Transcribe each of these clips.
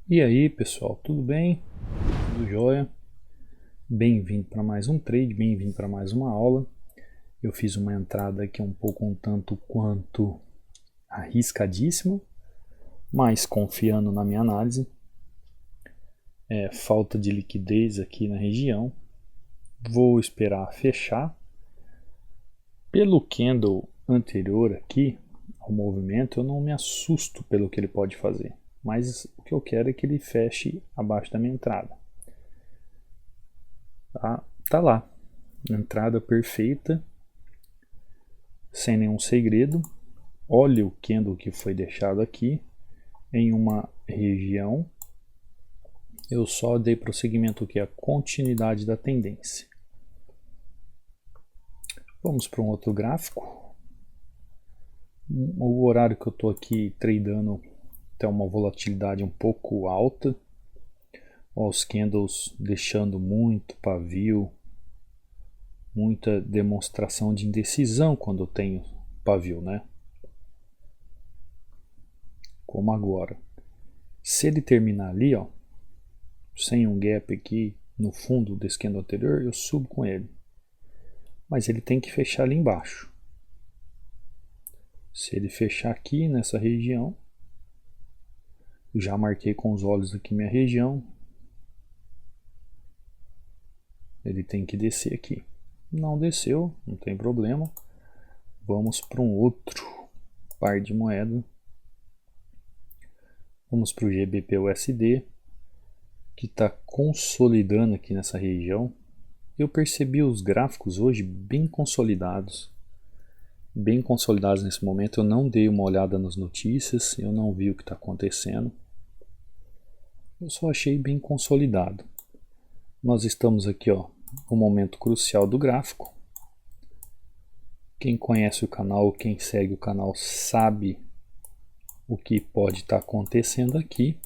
E aí pessoal, tudo bem? Tudo jóia? Bem-vindo para mais um trade, bem-vindo para mais uma aula. Eu fiz uma entrada aqui um pouco um tanto quanto arriscadíssima, mas confiando na minha análise. Falta de liquidez aqui na região. Vou esperar fechar. Pelo candle anterior aqui ao movimento, eu não me assusto pelo que ele pode fazer, mas o que eu quero é que ele feche abaixo da minha entrada. Tá lá, entrada perfeita, sem nenhum segredo. Olha o candle que foi deixado aqui em uma região. Eu só dei prosseguimento que é a continuidade da tendência. Vamos para um outro gráfico. O horário que eu estou aqui tradando tem uma volatilidade um pouco alta. Ó, os candles deixando muito pavio, muita demonstração de indecisão quando eu tenho pavio, né? Como agora. Se ele terminar ali, ó, sem um gap aqui no fundo desse candle anterior, eu subo com ele. Mas ele tem que fechar ali embaixo. Se ele fechar aqui nessa região, já marquei com os olhos aqui minha região, ele tem que descer aqui. Não desceu, não tem problema. Vamos para um outro par de moeda. Vamos para o GBP/USD, que está consolidando aqui nessa região. Eu percebi os gráficos hoje bem consolidados nesse momento. Eu não dei uma olhada nas notícias, eu não vi o que está acontecendo. Eu só achei bem consolidado. Nós estamos aqui, ó, no momento crucial do gráfico. Quem conhece o canal, quem segue o canal sabe o que pode estar acontecendo aqui.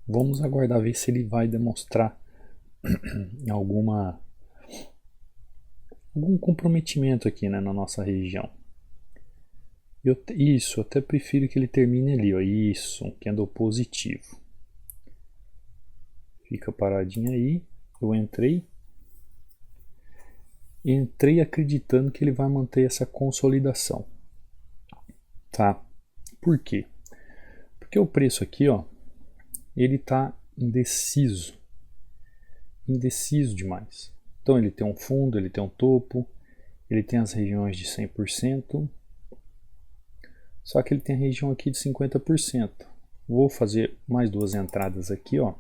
Vamos aguardar ver se ele vai demonstrar algum comprometimento aqui, né, na nossa região. Eu até prefiro que ele termine ali, ó, isso, um candle positivo. Fica paradinho aí, eu entrei acreditando que ele vai manter essa consolidação, tá? Por quê? Porque o preço aqui, ó, ele tá indeciso demais. Então ele tem um fundo, ele tem um topo, ele tem as regiões de 100%, só que ele tem a região aqui de 50%. Vou fazer mais duas entradas aqui, ó,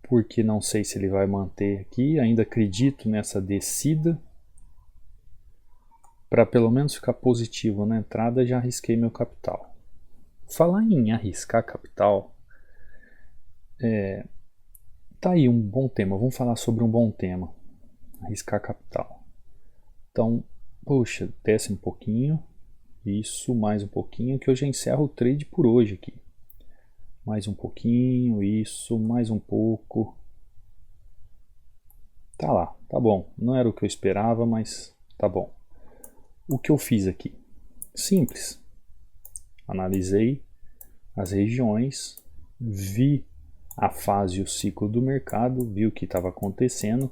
porque não sei se ele vai manter aqui. Ainda acredito nessa descida. Para pelo menos ficar positivo na entrada, já arrisquei meu capital. Falar em arriscar capital, tá aí um bom tema. Vamos falar sobre um bom tema: arriscar capital. Então, poxa, desce um pouquinho, isso, mais um pouquinho, que eu já encerro o trade por hoje aqui. Mais um pouquinho, isso, mais um pouco. Tá lá, tá bom. Não era o que eu esperava, mas tá bom. O que eu fiz aqui? Simples. Analisei as regiões, vi a fase e o ciclo do mercado, vi o que estava acontecendo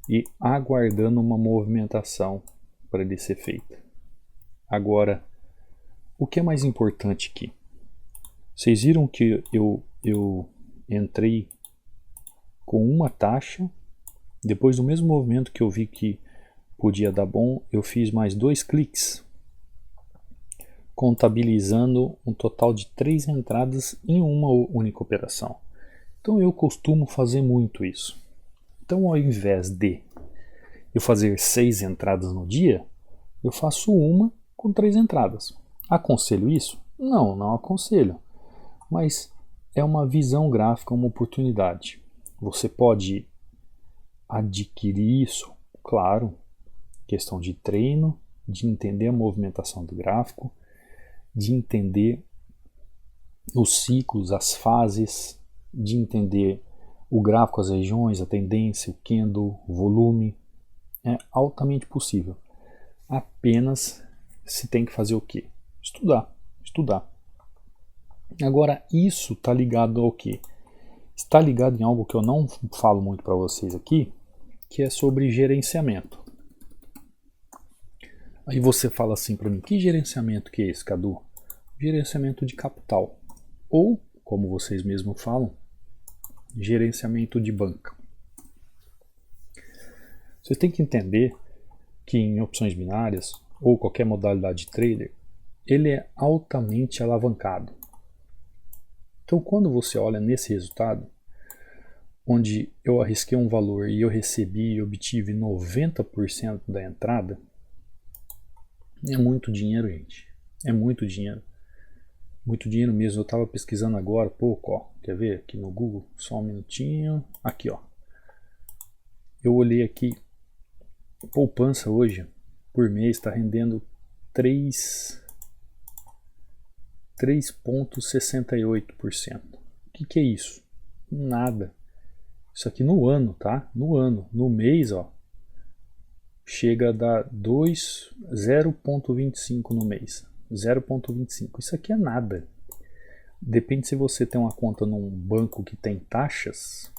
e aguardando uma movimentação para ele ser feita. Agora, o que é mais importante aqui? Vocês viram que eu entrei com uma taxa, depois do mesmo movimento que eu vi que podia dar bom, eu fiz mais 2 cliques, contabilizando um total de 3 entradas em uma única operação. Então eu costumo fazer muito isso. Então, ao invés de eu fazer 6 entradas no dia, eu faço uma com 3 entradas. Aconselho isso? Não, não aconselho. Mas é uma visão gráfica, uma oportunidade. Você pode adquirir isso, claro, questão de treino, de entender a movimentação do gráfico, de entender os ciclos, as fases, de entender o gráfico, as regiões, a tendência, o candle, o volume. É altamente possível. Apenas se tem que fazer o quê? Estudar. Agora, isso está ligado ao quê? Está ligado em algo que eu não falo muito para vocês aqui, que é sobre gerenciamento. Aí você fala assim para mim, que gerenciamento que é esse, Cadu? Gerenciamento de capital. Ou, como vocês mesmos falam, gerenciamento de banca. Você tem que entender que em opções binárias, ou qualquer modalidade de trader, ele é altamente alavancado. Então, quando você olha nesse resultado, onde eu arrisquei um valor e eu recebi e obtive 90% da entrada, é muito dinheiro, gente. É muito dinheiro. Muito dinheiro mesmo. Eu estava pesquisando agora, pouco, ó. Quer ver? Aqui no Google, só um minutinho. Aqui, ó. Eu olhei aqui. Poupança hoje, por mês, está rendendo 3,68%. O que é isso? Nada. Isso aqui no ano, tá? No ano. No mês, ó, chega a dar 0,25 no mês. 0,25. Isso aqui é nada. Depende se você tem uma conta num banco que tem taxas,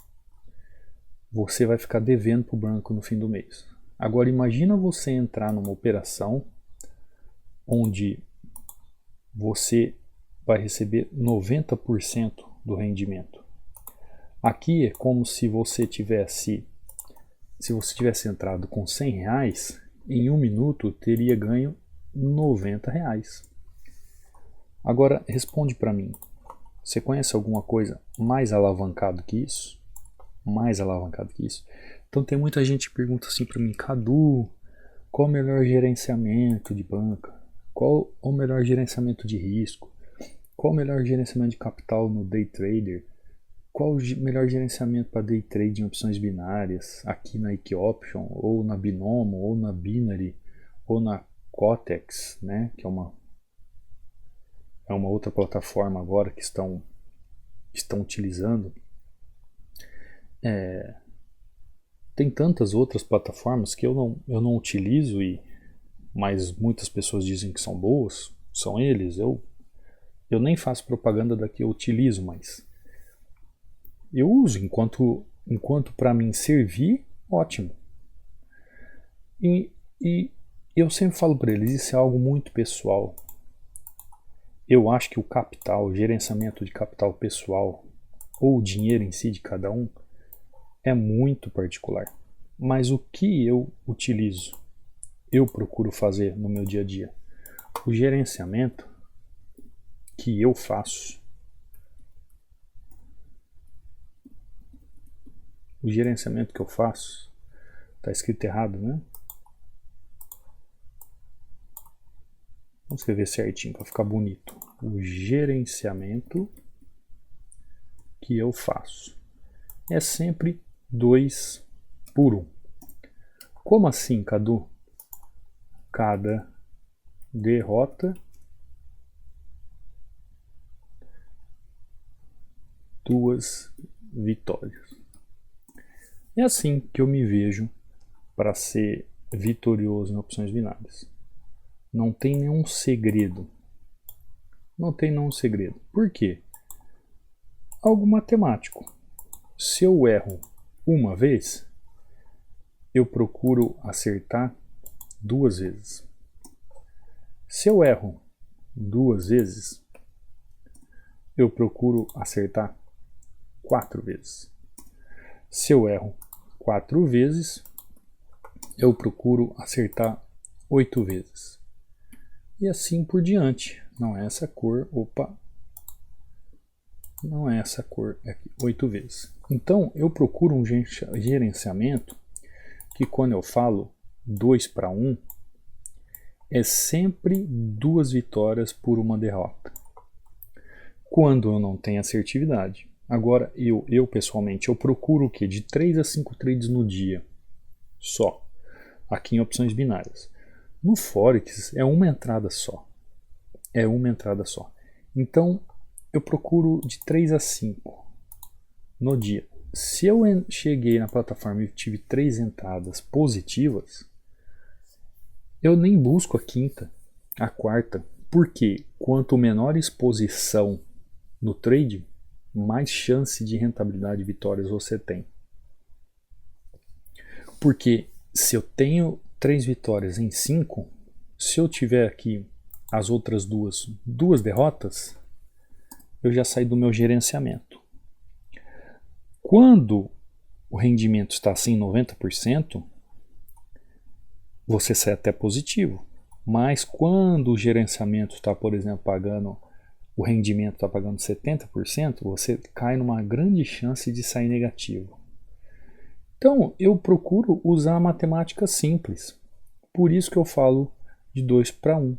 você vai ficar devendo para o banco no fim do mês. Agora imagina você entrar numa operação onde você vai receber 90% do rendimento. Aqui é como se você tivesse entrado com R$100, em um minuto teria ganho R$90. Agora responde para mim, você conhece alguma coisa mais alavancado que isso? Mais alavancado que isso? Então tem muita gente que pergunta assim para mim, Cadu, qual o melhor gerenciamento de banca? Qual o melhor gerenciamento de risco? Qual o melhor gerenciamento de capital no day trader? Qual o melhor gerenciamento para day trade em opções binárias? Aqui na Equioption, ou na Binomo, ou na Binary, ou na Cotex, né? Que é uma outra plataforma agora que estão utilizando. Tem tantas outras plataformas que eu não utilizo, mas muitas pessoas dizem que são boas, são eles. Eu nem faço propaganda da que eu utilizo, mas eu uso enquanto para mim servir, ótimo. E eu sempre falo para eles, isso é algo muito pessoal. Eu acho que o capital, o gerenciamento de capital pessoal, ou o dinheiro em si de cada um, é muito particular. Mas o que eu utilizo, eu procuro fazer no meu dia a dia? O gerenciamento que eu faço, está escrito errado, né? Vamos escrever certinho para ficar bonito. O gerenciamento que eu faço é sempre 2 por 1. Como assim, Cadu? Cada derrota, 2 vitórias. É assim que eu me vejo para ser vitorioso em opções binárias. Não tem nenhum segredo. Não tem nenhum segredo. Por quê? Algo matemático. Se eu erro uma vez, eu procuro acertar 2 vezes. Se eu erro 2 vezes, eu procuro acertar 4 vezes. Se eu erro 4 vezes, eu procuro acertar 8 vezes. E assim por diante. Não é essa cor, não é essa cor aqui, 8 vezes. Então eu procuro um gerenciamento que, quando eu falo 2 para 1, é sempre 2 vitórias por 1 derrota. Quando eu não tenho assertividade. Agora, eu pessoalmente, eu procuro o quê? De 3 a 5 trades no dia. Só. Aqui em opções binárias. No Forex é uma entrada só. É uma entrada só. Então, eu procuro de 3 a 5 no dia. Se eu cheguei na plataforma e tive 3 entradas positivas, eu nem busco a quinta, a quarta. Porque quanto menor exposição no trade, mais chance de rentabilidade e vitórias você tem. Porque se eu tenho 3 vitórias em 5, se eu tiver aqui as outras duas derrotas, eu já saí do meu gerenciamento. Quando o rendimento está assim 90%, você sai até positivo. Mas quando o gerenciamento está, por exemplo, pagando, o rendimento está pagando 70%, você cai numa grande chance de sair negativo. Então, eu procuro usar a matemática simples. Por isso que eu falo de 2 para 1.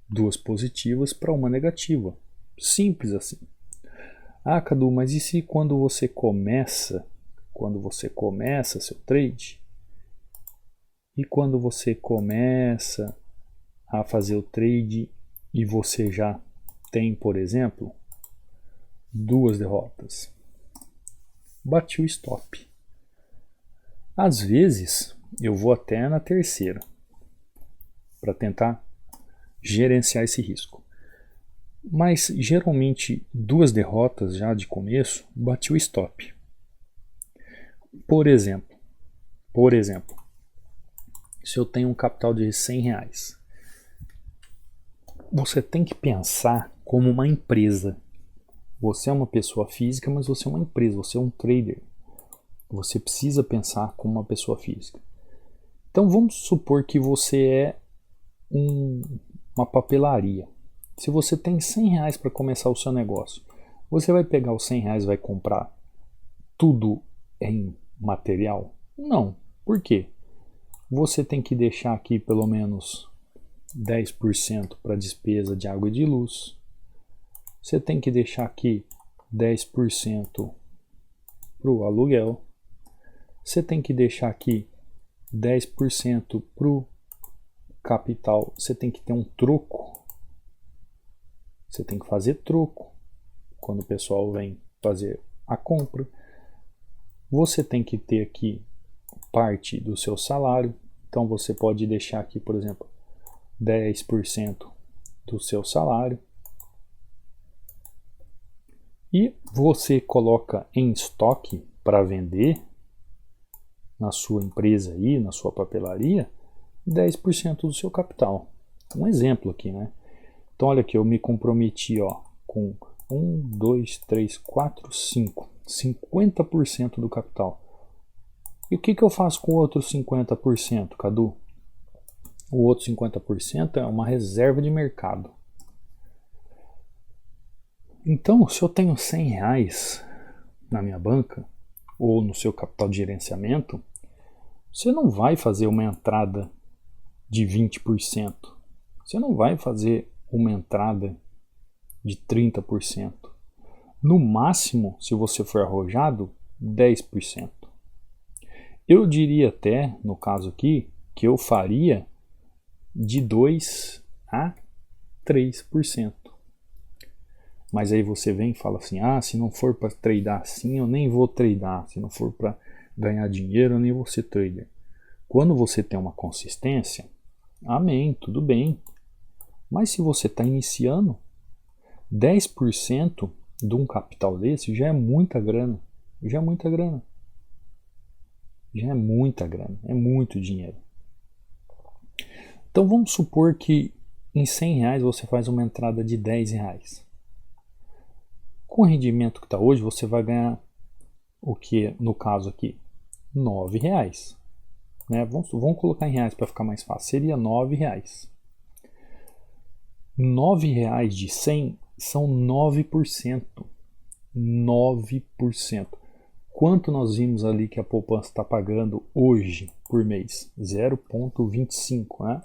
2 positivas para 1 negativa. Simples assim. Ah, Cadu, mas e se quando você começa seu trade, e quando você começa a fazer o trade e você já tem, por exemplo, 2 derrotas? Bati o stop. Às vezes, eu vou até na terceira para tentar gerenciar esse risco. Mas, geralmente, 2 derrotas já de começo, bati o stop. Por exemplo, se eu tenho um capital de R$100, você tem que pensar como uma empresa. Você é uma pessoa física, mas você é uma empresa, você é um trader. Você precisa pensar como uma pessoa física. Então vamos supor que você é uma papelaria. Se você tem R$100 para começar o seu negócio, você vai pegar os R$100 e vai comprar tudo em material? Não. Por quê? Você tem que deixar aqui pelo menos 10% para despesa de água e de luz. Você tem que deixar aqui 10% para o aluguel. Você tem que deixar aqui 10% para o capital. Você tem que ter um troco. Você tem que fazer troco quando o pessoal vem fazer a compra. Você tem que ter aqui parte do seu salário. Então você pode deixar aqui, por exemplo, 10% do seu salário. E você coloca em estoque para vender na sua empresa aí, na sua papelaria, 10% do seu capital. Um exemplo aqui, né? Então olha aqui, eu me comprometi com 1, 2, 3, 4, 5, 50% do capital. E o que eu faço com o outro 50%, Cadu? O outro 50% é uma reserva de mercado. Então, se eu tenho R$100 na minha banca, ou no seu capital de gerenciamento, você não vai fazer uma entrada de 20%. Você não vai fazer uma entrada de 30%. No máximo, se você for arrojado, 10%. Eu diria até, no caso aqui, que eu faria de 2 a 3%. Mas aí você vem e fala assim, se não for para tradar assim, eu nem vou tradar. Se não for para ganhar dinheiro, eu nem vou ser trader. Quando você tem uma consistência, amém, tudo bem. Mas se você está iniciando, 10% de um capital desse já é muita grana. Já é muita grana. Já é muita grana, é muito dinheiro. Então vamos supor que em R$100 você faz uma entrada de R$10. Com o rendimento que está hoje, você vai ganhar o que, no caso aqui, R$9. Né? Vamos colocar em reais para ficar mais fácil. Seria R$9. R$9 de 100 são 9%. 9%. Quanto nós vimos ali que a poupança está pagando hoje por mês? 0,25, né?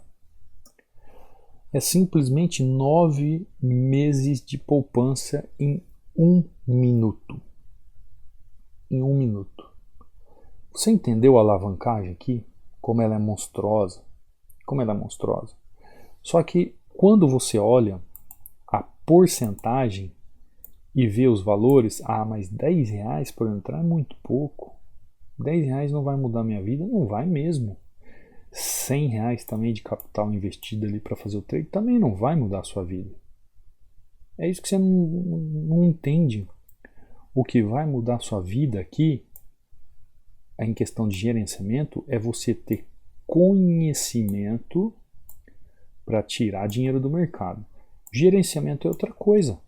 É simplesmente 9 meses de poupança em 1 minuto. Em 1 minuto. Você entendeu a alavancagem aqui? Como ela é monstruosa? Como ela é monstruosa. Só que quando você olha a porcentagem e vê os valores, mas R$10 por entrar é muito pouco. R$10 não vai mudar minha vida? Não vai mesmo. R$100 também de capital investido ali para fazer o trade também não vai mudar a sua vida. É isso que você não entende. O que vai mudar a sua vida aqui, em questão de gerenciamento, é você ter conhecimento para tirar dinheiro do mercado. Gerenciamento é outra coisa.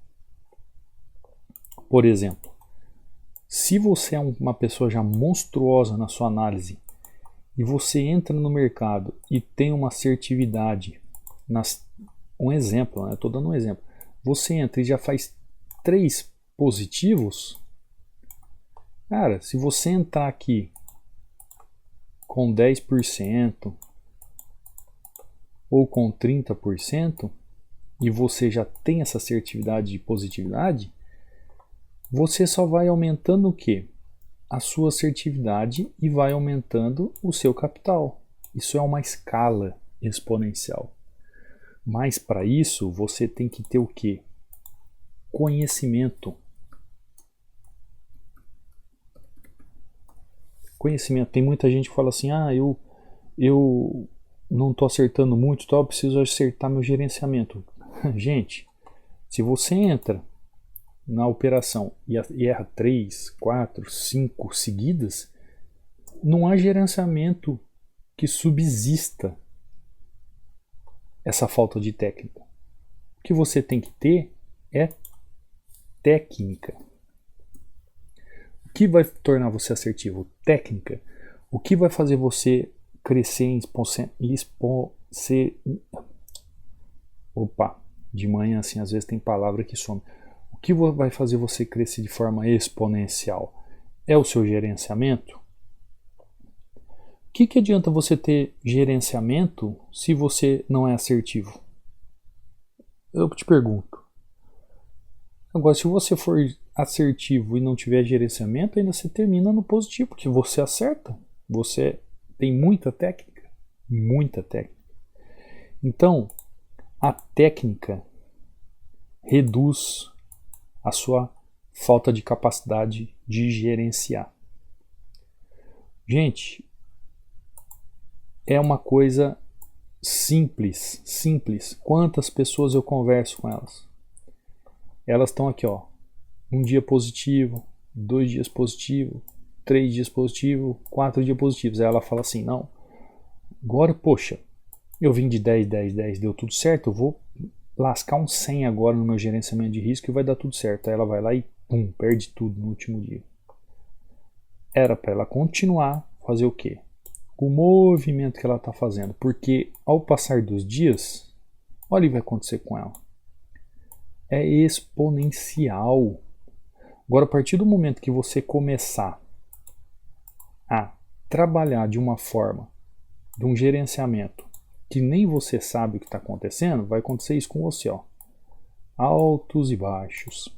Por exemplo, se você é uma pessoa já monstruosa na sua análise e você entra no mercado e tem uma assertividade, um exemplo, né? Estou dando um exemplo. Você entra e já faz 3 positivos, cara, se você entrar aqui com 10% ou com 30% e você já tem essa assertividade de positividade, você só vai aumentando o quê? A sua assertividade e vai aumentando o seu capital. Isso é uma escala exponencial. Mas para isso você tem que ter o quê? Conhecimento. Conhecimento. Tem muita gente que fala assim, eu não estou acertando muito, então eu preciso acertar meu gerenciamento. Gente, se você entra na operação e erra 3, 4, 5 seguidas, não há gerenciamento que subsista essa falta de técnica. O que você tem que ter é técnica. O que vai tornar você assertivo? Técnica. O que vai fazer você crescer em Opa, de manhã assim às vezes tem palavra que some. O que vai fazer você crescer de forma exponencial? É o seu gerenciamento? O que adianta você ter gerenciamento se você não é assertivo? Eu te pergunto. Agora, se você for assertivo e não tiver gerenciamento, ainda você termina no positivo, porque você acerta. Você tem muita técnica. Muita técnica. Então, a técnica reduz a sua falta de capacidade de gerenciar. Gente, é uma coisa simples, simples. Quantas pessoas eu converso com elas? Elas estão aqui, ó, um dia positivo, 2 dias positivo, 3 dias positivo, 4 dias positivos. Aí ela fala assim, não, agora, poxa, eu vim de 10, 10, 10, deu tudo certo, eu vou lascar um 100 agora no meu gerenciamento de risco e vai dar tudo certo. Aí ela vai lá e pum, perde tudo no último dia. Era para ela continuar, fazer o quê? O movimento que ela está fazendo, porque ao passar dos dias, olha o que vai acontecer com ela. É exponencial. Agora, a partir do momento que você começar a trabalhar de uma forma, de um gerenciamento, que nem você sabe o que está acontecendo, vai acontecer isso com você, ó. Altos e baixos.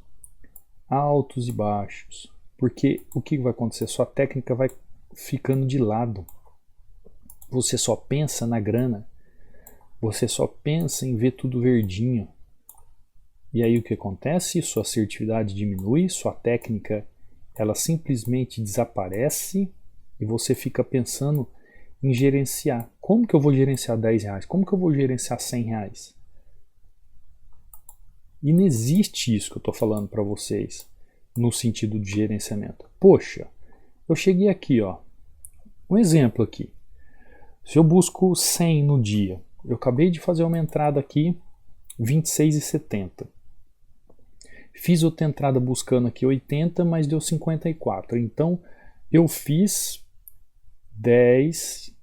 Altos e baixos. Porque o que vai acontecer? Sua técnica vai ficando de lado. Você só pensa na grana. Você só pensa em ver tudo verdinho. E aí o que acontece? Sua assertividade diminui, sua técnica ela simplesmente desaparece e você fica pensando em gerenciar. Como que eu vou gerenciar 10 reais? Como que eu vou gerenciar 100 reais? E não existe isso que eu estou falando para vocês no sentido de gerenciamento. Poxa, eu cheguei aqui, ó. Um exemplo aqui. Se eu busco 100 no dia, eu acabei de fazer uma entrada aqui, 26,70. Fiz outra entrada buscando aqui 80, mas deu 54. Então eu fiz 10,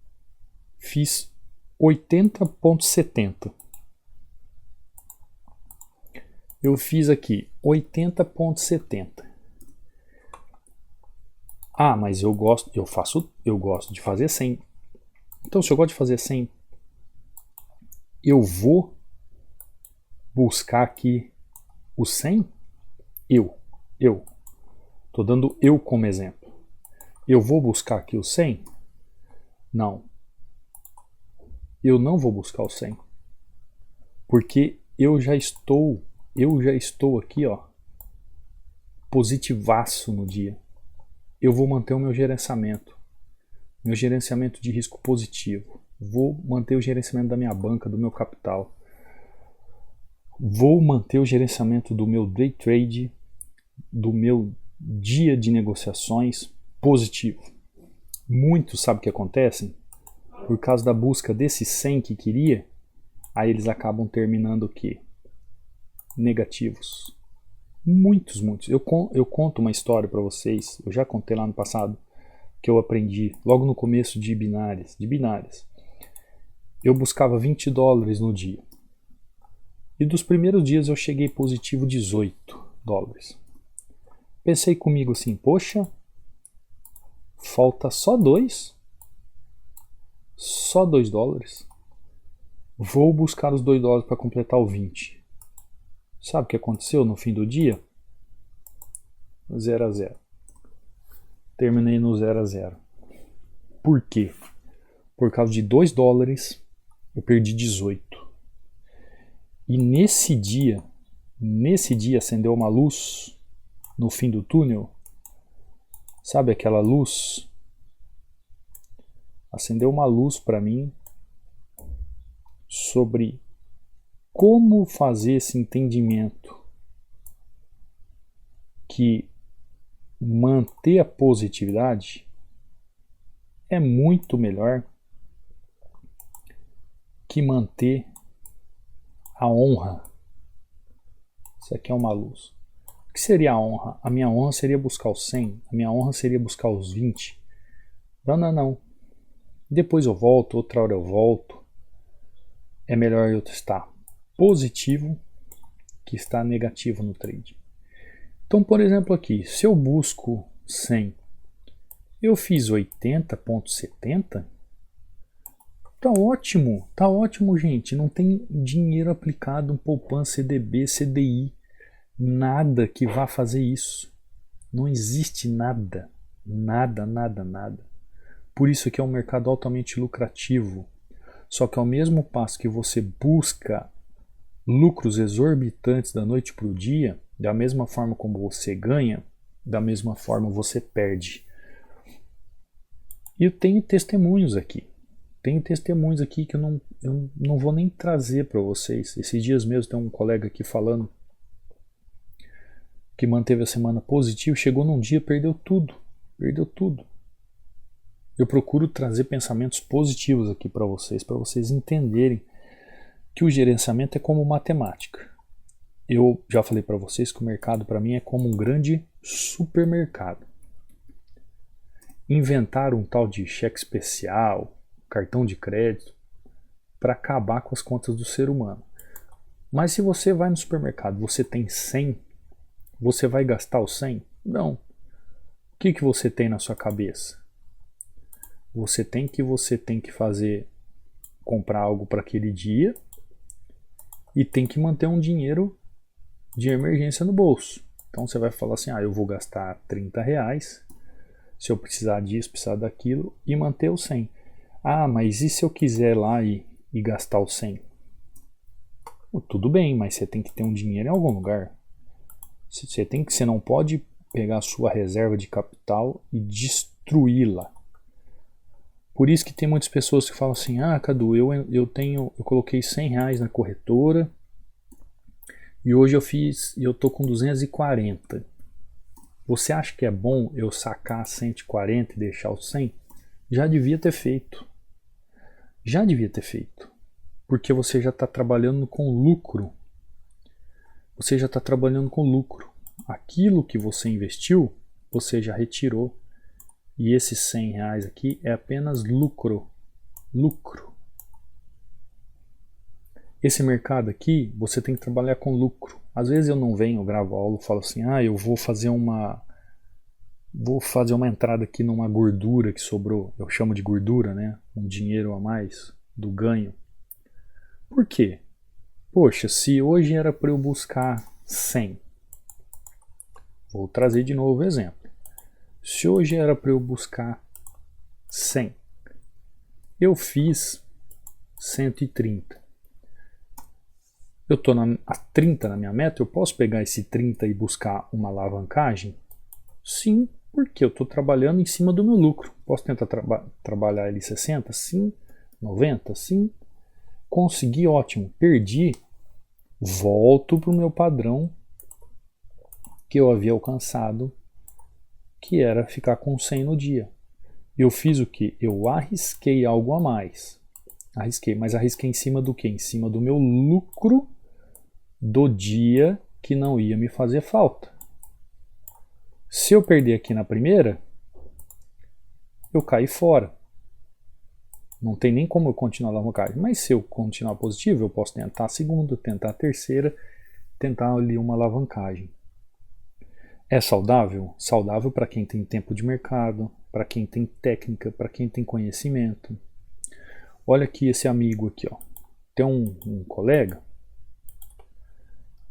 fiz 80,70. Eu fiz aqui 80,70. Ah, mas eu gosto de fazer 100. Então, se eu gosto de fazer 100, eu vou buscar aqui o 100? Eu. Estou dando eu como exemplo. Eu vou buscar aqui o 100? Não. Eu não vou buscar o 100. Porque eu já estou aqui, ó, positivaço no dia. Eu vou manter o meu gerenciamento de risco positivo. Vou manter o gerenciamento da minha banca, do meu capital. Vou manter o gerenciamento do meu day trade, do meu dia de negociações positivo. Muitos, sabe o que acontece? Por causa da busca desse 100 que queria, aí eles acabam terminando o quê? Negativos. Muitos. Eu conto uma história para vocês, eu já contei lá no passado, que eu aprendi logo no começo de binárias. Eu buscava $20 no dia. E dos primeiros dias eu cheguei positivo $18. Pensei comigo assim, poxa, falta só $2. Só $2. Vou buscar os $2 para completar o 20. Sabe o que aconteceu no fim do dia? 0 a 0. Terminei no 0 a 0. Por quê? Por causa de $2 eu perdi 18. E nesse dia acendeu uma luz no fim do túnel. Sabe aquela luz? Acendeu uma luz para mim sobre como fazer esse entendimento que manter a positividade é muito melhor que manter a honra. Isso aqui é uma luz. O que seria a honra? A minha honra seria buscar os 100. A minha honra seria buscar os 20. Não. Depois eu volto, outra hora eu volto. É melhor eu estar positivo que estar negativo no trade. Então, por exemplo aqui, se eu busco 100, eu fiz 80,70, tá ótimo, gente. Não tem dinheiro aplicado, poupança, CDB, CDI, nada que vá fazer isso. Não existe nada. Por isso que é um mercado altamente lucrativo. Só que ao mesmo passo que você busca lucros exorbitantes da noite para o dia, da mesma forma como você ganha, da mesma forma você perde. E eu tenho testemunhos aqui. Que eu não vou nem trazer para vocês. Esses dias mesmo tem um colega aqui falando que manteve a semana positiva, chegou num dia, perdeu tudo. Eu procuro trazer pensamentos positivos aqui para vocês entenderem que o gerenciamento é como matemática. Eu já falei para vocês que o mercado para mim é como um grande supermercado. Inventaram um tal de cheque especial, cartão de crédito, para acabar com as contas do ser humano. Mas se você vai no supermercado, você tem 100, você vai gastar os 100? Não. O que você tem na sua cabeça? Você tem que fazer, comprar algo para aquele dia e tem que manter um dinheiro de emergência no bolso. Então você vai falar assim, eu vou gastar R$30 se eu precisar disso, precisar daquilo, e manter o 100. Mas e se eu quiser lá e gastar o 100? Tudo bem, mas você tem que ter um dinheiro em algum lugar. Você não pode pegar a sua reserva de capital e destruí-la. Por isso que tem muitas pessoas que falam assim, Cadu, eu coloquei R$100 na corretora e hoje eu tô com 240. Você acha que é bom eu sacar 140 e deixar os 100? Já devia ter feito. Porque você já está trabalhando com lucro. Aquilo que você investiu, você já retirou. E esses R$100 aqui é apenas lucro. Esse mercado aqui, você tem que trabalhar com lucro. Às vezes eu não venho, eu gravo aula e falo assim, eu vou fazer uma entrada aqui numa gordura que sobrou. Eu chamo de gordura, né? Um dinheiro a mais do ganho. Por quê? Poxa, se hoje era para eu buscar 100, vou trazer de novo o exemplo. Se hoje era para eu buscar 100, eu fiz 130. Eu estou a 30 na minha meta, eu posso pegar esse 30 e buscar uma alavancagem? Sim, porque eu estou trabalhando em cima do meu lucro. Posso tentar trabalhar ele 60? Sim. 90? Sim. Consegui, ótimo. Perdi? volto para o meu padrão que eu havia alcançado, que era ficar com 100 no dia. Eu fiz o que? Eu arrisquei algo a mais. Arrisquei, mas arrisquei em cima do quê? Em cima do meu lucro do dia que não ia me fazer falta. Se eu perder aqui na primeira, eu caí fora. Não tem nem como eu continuar a alavancagem. Mas se eu continuar positivo, eu posso tentar a segunda, tentar a terceira, tentar ali uma alavancagem. É saudável? Saudável para quem tem tempo de mercado, para quem tem técnica, para quem tem conhecimento. Olha aqui esse amigo aqui, ó. Tem um colega,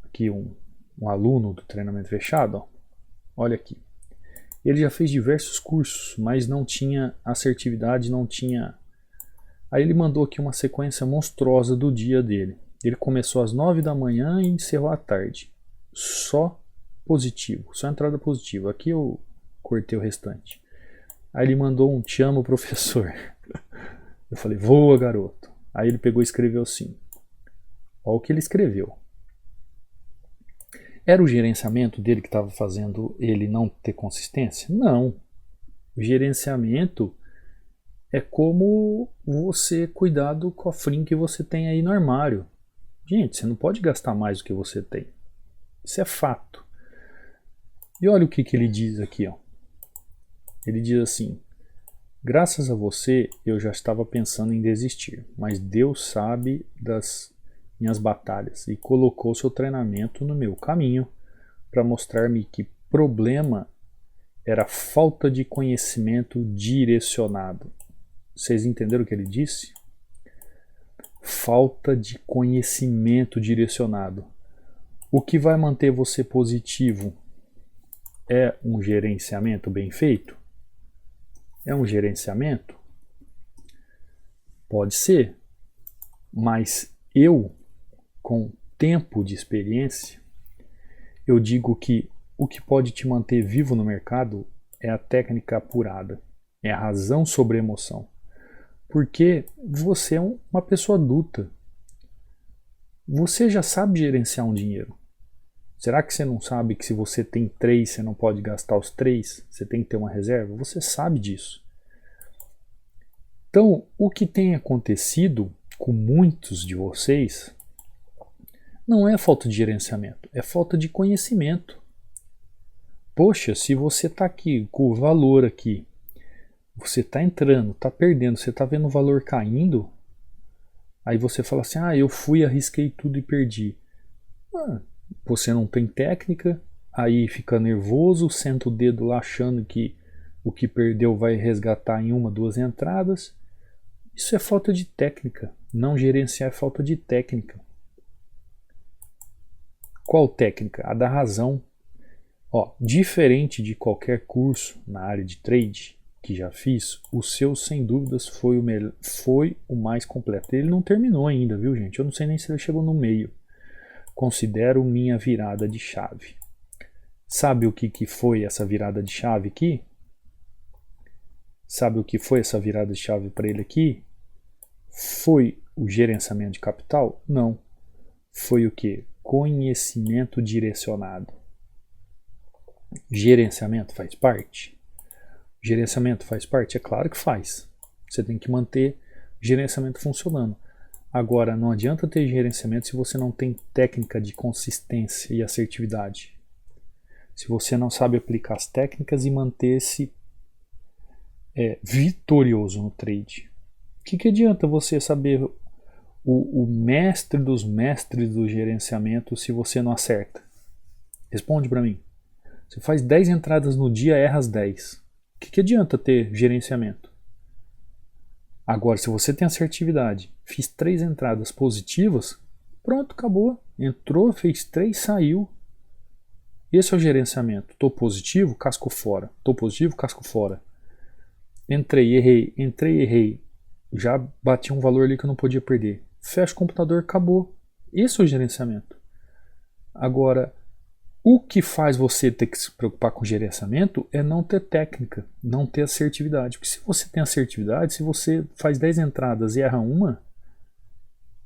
aqui um aluno do treinamento fechado, ó. Olha aqui. Ele já fez diversos cursos, mas não tinha assertividade, não tinha... Aí ele mandou aqui uma sequência monstruosa do dia dele. Ele começou às 9 da manhã e encerrou à tarde. Só positivo, só entrada positiva. Aqui eu cortei o restante. Aí ele mandou um te amo, professor. Eu falei, voa, garoto. Aí ele pegou e escreveu assim. Olha o que ele escreveu. Era o gerenciamento dele que estava fazendo ele não ter consistência? Não. O gerenciamento é como você cuidar do cofrinho que você tem aí no armário. Gente, você não pode gastar mais do que você tem. Isso é fato. E olha o que ele diz aqui, ó. Ele diz assim: graças a você eu já estava pensando em desistir, mas Deus sabe das minhas batalhas e colocou seu treinamento no meu caminho para mostrar-me que problema era falta de conhecimento direcionado. Vocês entenderam o que ele disse? Falta de conhecimento direcionado. O que vai manter você positivo é um gerenciamento bem feito? É um gerenciamento? Pode ser, mas eu, com tempo de experiência, eu digo que o que pode te manter vivo no mercado é a técnica apurada, é a razão sobre a emoção. Porque você é uma pessoa adulta. Você já sabe gerenciar um dinheiro. Será que você não sabe que se você tem 3, você não pode gastar os 3? Você tem que ter uma reserva? Você sabe disso. Então, o que tem acontecido com muitos de vocês não é falta de gerenciamento, é falta de conhecimento. Poxa, se você está aqui com o valor aqui, você está entrando, está perdendo, você está vendo o valor caindo, aí você fala assim, eu fui, arrisquei tudo e perdi. Você não tem técnica, aí fica nervoso, senta o dedo lá achando que o que perdeu vai resgatar em 1, 2 entradas. Isso é falta de técnica. Não gerenciar é falta de técnica. Qual técnica? A da razão. Diferente de qualquer curso na área de trade que já fiz, o seu sem dúvidas foi o mais completo. Ele não terminou ainda, viu, gente? Eu não sei nem se ele chegou no meio. Considero minha virada de chave. Sabe o que foi essa virada de chave aqui? Sabe o que foi essa virada de chave para ele aqui? Foi o gerenciamento de capital? Não. Foi o que? Conhecimento direcionado. Gerenciamento faz parte? Gerenciamento faz parte? É claro que faz. Você tem que manter o gerenciamento funcionando. Agora, não adianta ter gerenciamento se você não tem técnica de consistência e assertividade. Se você não sabe aplicar as técnicas e manter-se vitorioso no trade. O que adianta você saber o mestre dos mestres do gerenciamento se você não acerta? Responde para mim. Você faz 10 entradas no dia, erra as 10. O que adianta ter gerenciamento? Agora, se você tem assertividade, fiz 3 entradas positivas, pronto, acabou. Entrou, fez 3, saiu. Esse é o gerenciamento. Estou positivo, casco fora. Estou positivo, casco fora. Entrei, errei. Já bati um valor ali que eu não podia perder. Fecha o computador, acabou. Esse é o gerenciamento. Agora, o que faz você ter que se preocupar com gerenciamento é não ter técnica, não ter assertividade. Porque se você tem assertividade, se você faz 10 entradas e erra uma,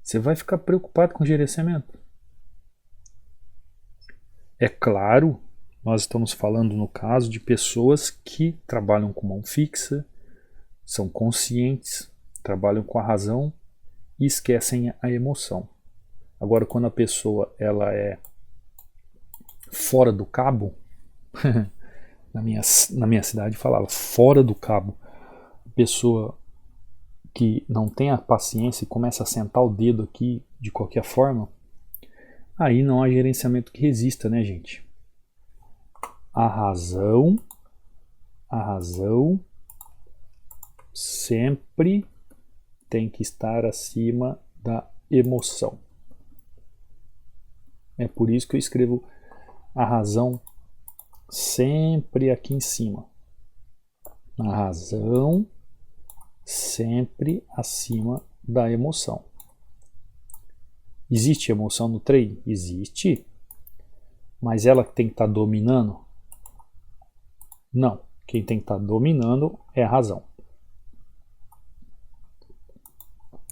você vai ficar preocupado com gerenciamento. É claro, nós estamos falando no caso de pessoas que trabalham com mão fixa, são conscientes, trabalham com a razão e esquecem a emoção. Agora, quando a pessoa ela é fora do cabo, na minha cidade falava fora do cabo, pessoa que não tem a paciência e começa a sentar o dedo aqui de qualquer forma, aí não há gerenciamento que resista, né, gente? A razão sempre tem que estar acima da emoção. É por isso que eu escrevo a razão sempre aqui em cima. A razão sempre acima da emoção. Existe emoção no trade? Existe. Mas ela tem que estar dominando? Não. Quem tem que estar dominando é a razão.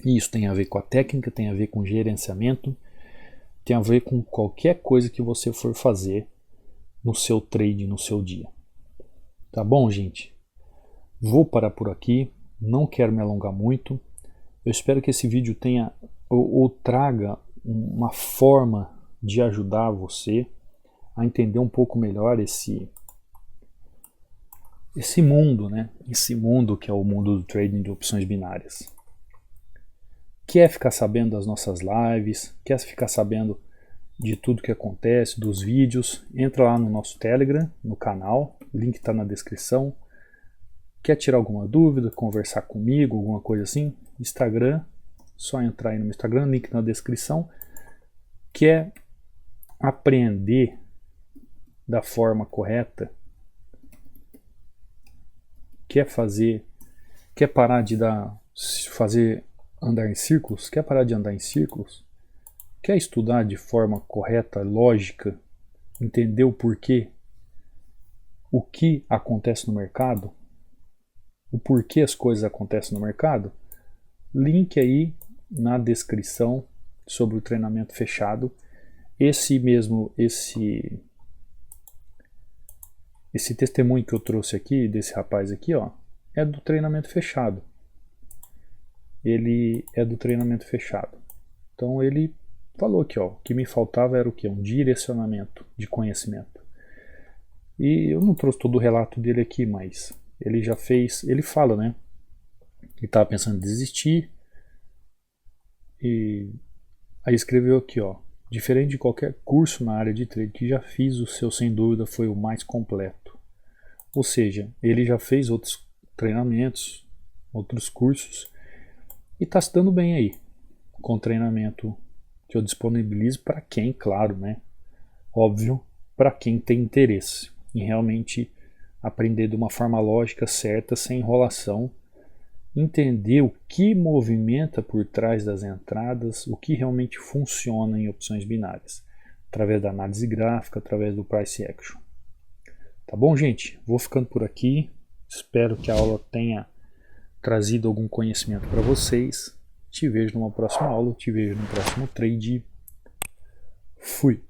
E isso tem a ver com a técnica, tem a ver com gerenciamento, tem a ver com qualquer coisa que você for fazer no seu trade, no seu dia. Tá bom, gente? Vou parar por aqui, não quero me alongar muito. Eu espero que esse vídeo tenha ou traga uma forma de ajudar você a entender um pouco melhor esse mundo, né? Esse mundo que é o mundo do trading de opções binárias. Quer ficar sabendo das nossas lives, quer ficar sabendo de tudo que acontece, dos vídeos, entra lá no nosso Telegram, no canal, o link está na descrição. Quer tirar alguma dúvida, conversar comigo, alguma coisa assim? Instagram, só entrar aí no meu Instagram, link na descrição. Quer aprender da forma correta? Quer parar de andar em círculos? Quer parar de andar em círculos? Quer estudar de forma correta, lógica, entender o porquê, o que acontece no mercado, o porquê as coisas acontecem no mercado? Link aí na descrição sobre o treinamento fechado. Esse testemunho que eu trouxe aqui, desse rapaz aqui, ó, é do treinamento fechado. Ele é do treinamento fechado. Então ele falou que, ó, o que me faltava era o quê? Um direcionamento de conhecimento. E eu não trouxe todo o relato dele aqui, mas ele já fez, ele fala, né? Ele estava pensando em desistir. E aí escreveu aqui, ó, diferente de qualquer curso na área de trade que já fiz, o seu sem dúvida foi o mais completo. Ou seja, ele já fez outros treinamentos, outros cursos e está se dando bem aí com o treinamento que eu disponibilizo para quem, claro, né? Óbvio, para quem tem interesse em realmente aprender de uma forma lógica, certa, sem enrolação, entender o que movimenta por trás das entradas, o que realmente funciona em opções binárias, através da análise gráfica, através do price action. Tá bom, gente? Vou ficando por aqui. Espero que a aula tenha trazido algum conhecimento para vocês. Te vejo numa próxima aula, te vejo no próximo trade. Fui!